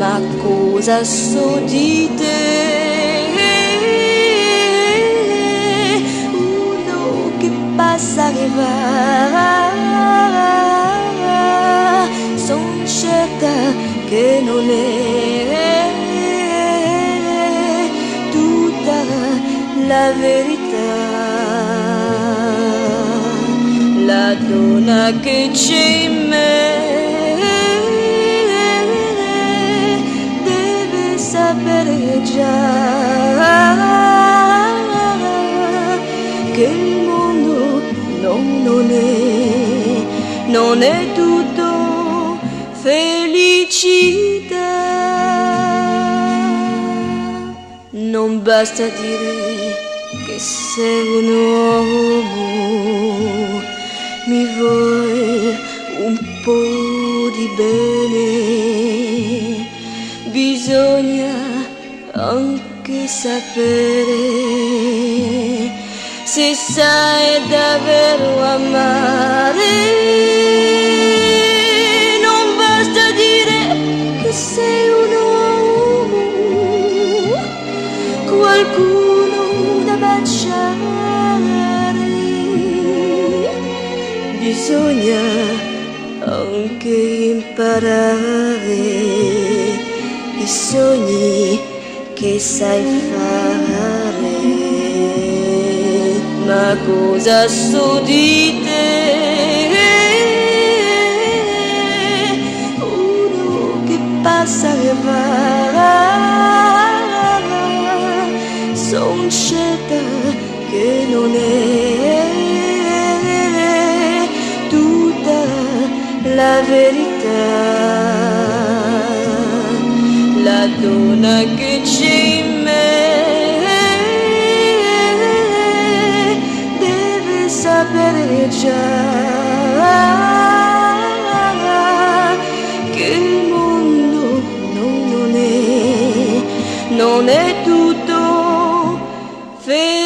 ma cosa so di te? Uno che passa che va, son certa che non è tutta la verità. La donna che c'è in me deve sapere già che il mondo non è tutto felicità. Non basta dire che sei un uomo, mi vuoi un po' di bene, bisogna anche sapere se sai davvero amare. Non basta dire che sei un uomo, qualcuno da baciare, bisogna anche imparare i sogni che sai fare. Ma cosa so di te? Uno che passa e va, son certa che non è tutta la verità. La donna che c'è in me deve sapere già che il mondo non è tutto felice.